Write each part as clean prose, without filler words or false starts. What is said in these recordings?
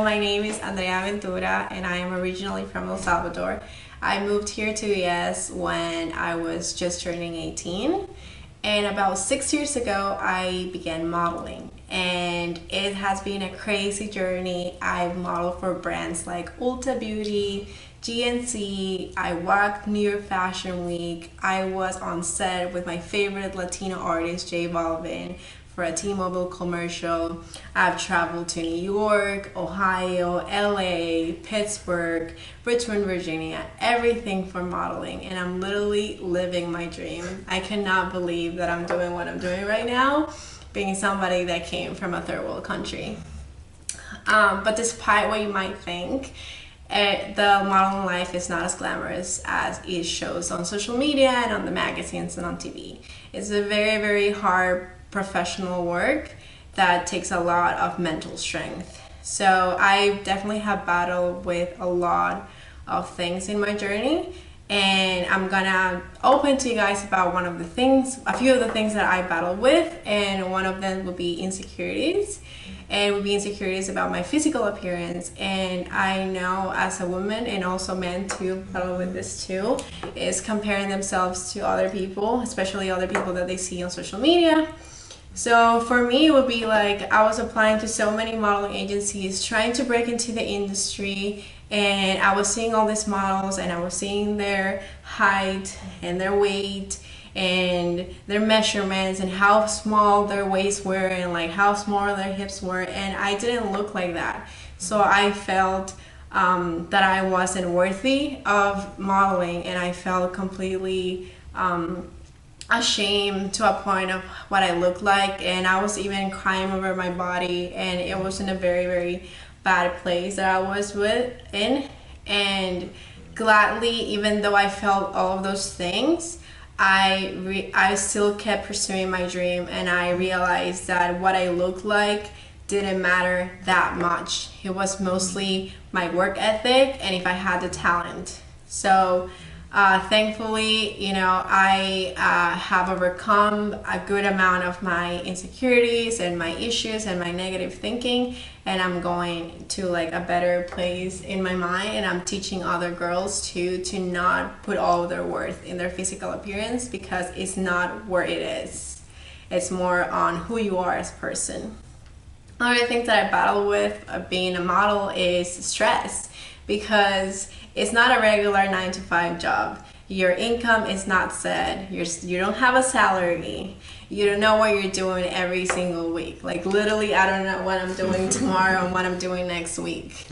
My name is Andrea Ventura and I am originally from El Salvador. I moved here to the US when I was just turning 18, and about 6 years ago I began modeling, and it has been a crazy journey. I've modeled for brands like Ulta Beauty, GNC, I walked New York Fashion Week, I was on set with my favorite Latino artist J Balvin for a T-Mobile commercial. I've traveled to New York, Ohio, LA, Pittsburgh, Richmond, Virginia, everything for modeling, and I'm literally living my dream. I cannot believe that I'm doing what I'm doing right now, being somebody that came from a third world country. But despite what you might think, the modeling life is not as glamorous as it shows on social media and on the magazines and on TV. It's a very, very hard professional work that takes a lot of mental strength. So I definitely have battled with a lot of things in my journey, and I'm gonna open to you guys about a few of the things that I battled with, and one of them will be insecurities, and will be insecurities about my physical appearance. And I know as a woman, and also men too, battle with this too, is comparing themselves to other people, especially other people that they see on social media. So for me, it would be like I was applying to so many modeling agencies, trying to break into the industry, and I was seeing all these models, and I was seeing their height and their weight and their measurements and how small their waists were and like how small their hips were, and I didn't look like that. So I felt that I wasn't worthy of modeling, and I felt completely ashamed to a point of what I looked like, and I was even crying over my body, and it was in a very, very bad place that I was in. And gladly, even though I felt all of those things, I still kept pursuing my dream, and I realized that what I looked like didn't matter that much. It was mostly my work ethic and if I had the talent. So thankfully, I have overcome a good amount of my insecurities and my issues and my negative thinking, and I'm going to like a better place in my mind, and I'm teaching other girls to not put all of their worth in their physical appearance, because it's not where it is. It's more on who you are as a person. Another thing that I battle with being a model is stress, because it's not a regular 9-to-5 job. Your income is not set. You don't have a salary. You don't know what you're doing every single week. Like literally, I don't know what I'm doing tomorrow and what I'm doing next week.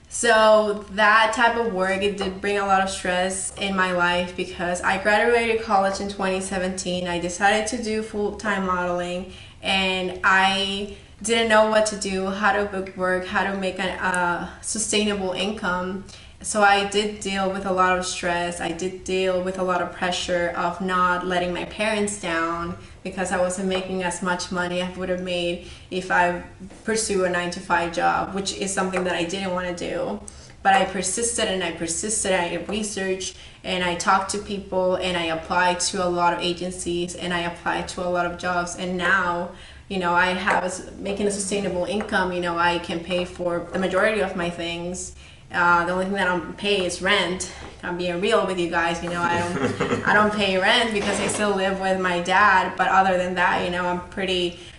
So that type of work, it did bring a lot of stress in my life, because I graduated college in 2017. I decided to do full-time modeling, and I didn't know what to do, how to book work, how to make a sustainable income. So I did deal with a lot of stress. I did deal with a lot of pressure of not letting my parents down, because I wasn't making as much money I would have made if I pursue a 9-to-5 job, which is something that I didn't want to do. But I persisted and I persisted. I researched and I talked to people, and I applied to a lot of agencies, and I applied to a lot of jobs, and now I have making a sustainable income. I can pay for the majority of my things. The only thing that I don't pay is rent. I'm being real with you guys. I don't pay rent because I still live with my dad. But other than that, I'm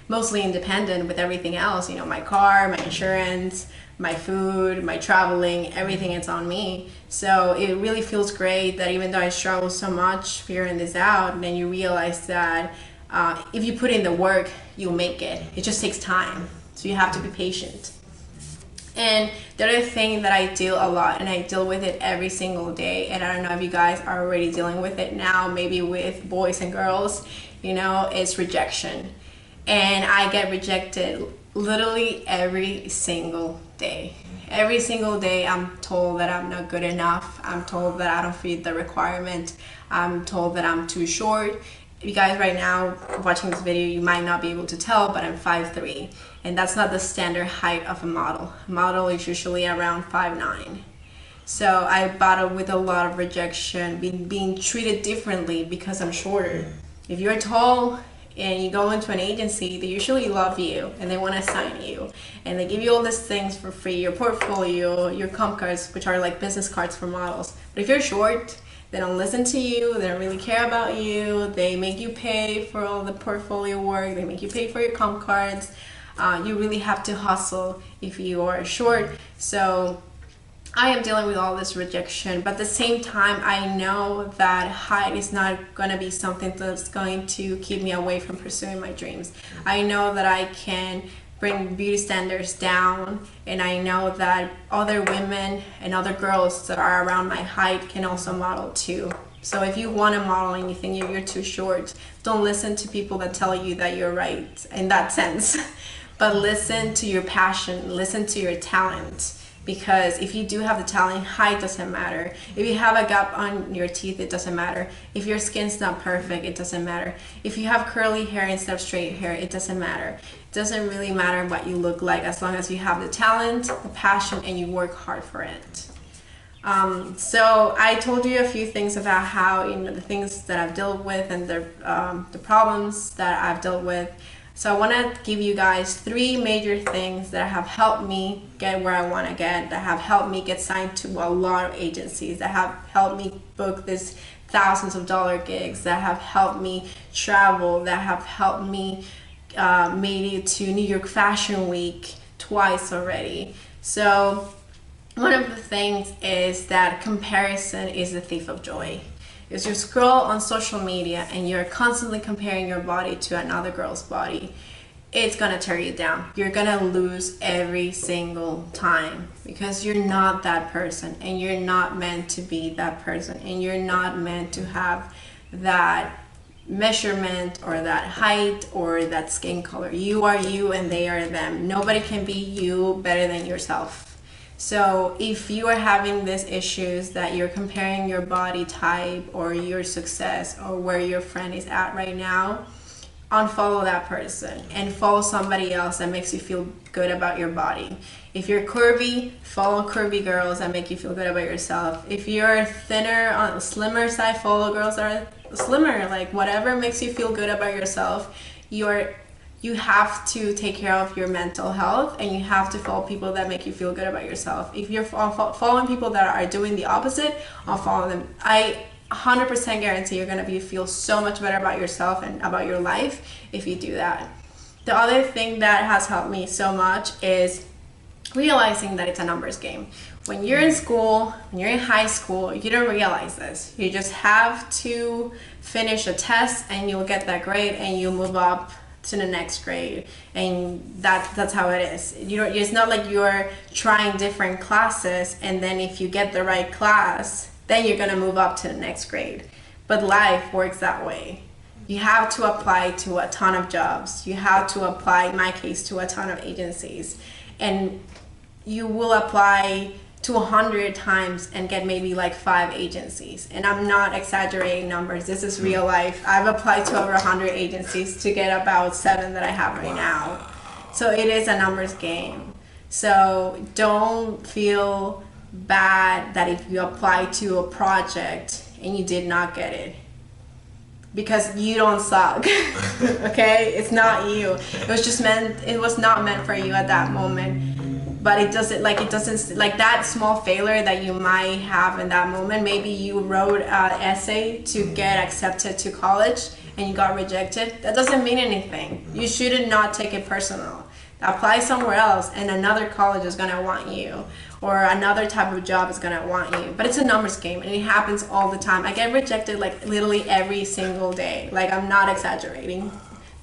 mostly independent with everything else. My car, my insurance, my food, my traveling, everything is on me. So it really feels great that even though I struggle so much figuring this out, then you realize that if you put in the work, you'll make it. It just takes time. So you have to be patient. And the other thing that I deal a lot, and I deal with it every single day, and I don't know if you guys are already dealing with it now, maybe with boys and girls, is rejection. And I get rejected literally every single day. Every single day I'm told that I'm not good enough. I'm told that I don't fit the requirement. I'm told that I'm too short. You guys right now watching this video, you might not be able to tell, but I'm 5'3", and that's not the standard height of a model. A model is usually around 5'9". So I battled with a lot of rejection, being treated differently because I'm shorter. If you're tall, and you go into an agency, they usually love you and they want to sign you, and they give you all these things for free, your portfolio, your comp cards, which are like business cards for models. But if you're short, they don't listen to you, they don't really care about you, they make you pay for all the portfolio work, they make you pay for your comp cards. You really have to hustle if you are short. So I am dealing with all this rejection, but at the same time, I know that height is not going to be something that's going to keep me away from pursuing my dreams. I know that I can bring beauty standards down, and I know that other women and other girls that are around my height can also model too. So if you want to model and you think you're too short, don't listen to people that tell you that you're right in that sense. But listen to your passion, listen to your talent. Because if you do have the talent, height doesn't matter. If you have a gap on your teeth, it doesn't matter. If your skin's not perfect, it doesn't matter. If you have curly hair instead of straight hair, it doesn't matter. It doesn't really matter what you look like, as long as you have the talent, the passion, and you work hard for it. So I told you a few things about how, the things that I've dealt with and the problems that I've dealt with. So I want to give you guys 3 major things that have helped me get where I want to get, that have helped me get signed to a lot of agencies, that have helped me book these thousands of dollar gigs, that have helped me travel, that have helped me made it to New York Fashion Week twice already. So one of the things is that comparison is the thief of joy. Is you scroll on social media and you're constantly comparing your body to another girl's body, it's gonna tear you down. You're gonna lose every single time, because you're not that person, and you're not meant to be that person, and you're not meant to have that measurement or that height or that skin color. You are you and they are them. Nobody can be you better than yourself. So if you are having these issues that you're comparing your body type or your success or where your friend is at right now, unfollow that person and follow somebody else that makes you feel good about your body. If you're curvy, follow curvy girls that make you feel good about yourself. If you're thinner, on the slimmer side, follow girls that are slimmer. Like, whatever makes you feel good about yourself, you have to take care of your mental health, and you have to follow people that make you feel good about yourself. If you're following people that are doing the opposite, unfollow them. I 100% guarantee you're going to feel so much better about yourself and about your life if you do that. The other thing that has helped me so much is realizing that it's a numbers game. When you're in school, when you're in high school, you don't realize this. You just have to finish a test and you'll get that grade and you'll move up to the next grade, and that's how it is. It's not like you're trying different classes and then if you get the right class, then you're gonna move up to the next grade. But life works that way. You have to apply to a ton of jobs. You have to apply, in my case, to a ton of agencies, and you will apply to 100 times and get maybe like 5 agencies. And I'm not exaggerating numbers. This is real life. I've applied to over 100 agencies to get about 7 that I have right now. So it is a numbers game. So don't feel bad that if you apply to a project and you did not get it, because you don't suck. Okay? It's not you. It was not meant for you at that moment. But it doesn't that small failure that you might have in that moment. Maybe you wrote an essay to get accepted to college and you got rejected. That doesn't mean anything. You should not take it personal. Apply somewhere else and another college is gonna want you, or another type of job is gonna want you. But it's a numbers game and it happens all the time. I get rejected like literally every single day. Like, I'm not exaggerating.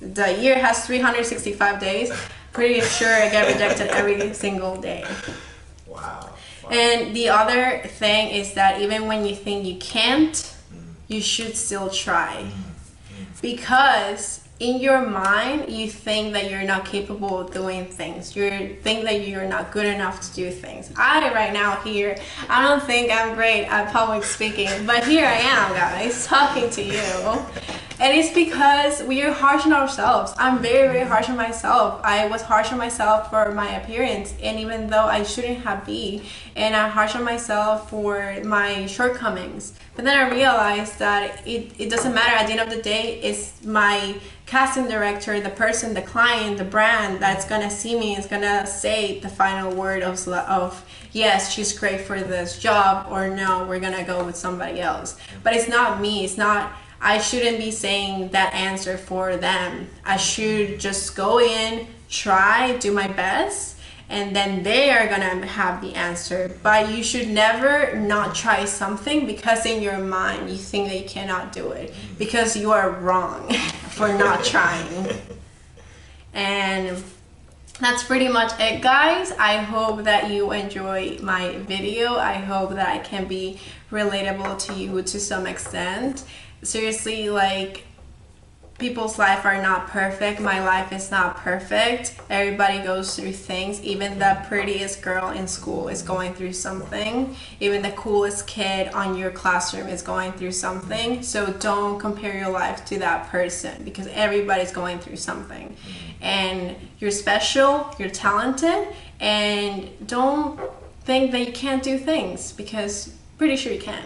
The year has 365 days. Pretty sure I get rejected every single day. Wow. And the other thing is that even when you think you can't, you should still try. Because in your mind, you think that you're not capable of doing things. You think that you're not good enough to do things. Right now here, I don't think I'm great at public speaking, but here I am, guys, talking to you. And it's because we are harsh on ourselves. I'm very, very harsh on myself. I was harsh on myself for my appearance, and even though I shouldn't have been, and I'm harsh on myself for my shortcomings. But then I realized that it doesn't matter. At the end of the day, it's my casting director, the person, the client, the brand that's gonna see me, is gonna say the final word of yes, she's great for this job, or no, we're gonna go with somebody else. But it's not me. It's not. I shouldn't be saying that answer for them. I should just go in, try, do my best, and then they are gonna have the answer. But you should never not try something because in your mind you think that you cannot do it, because you are wrong for not trying. And that's pretty much it, guys. I hope that you enjoy my video. I hope that I can be relatable to you to some extent. Seriously, like, people's life are not perfect. My life is not perfect. Everybody goes through things. Even the prettiest girl in school is going through something. Even the coolest kid on your classroom is going through something. So don't compare your life to that person, because everybody's going through something. And you're special, you're talented, and don't think that you can't do things, because pretty sure you can.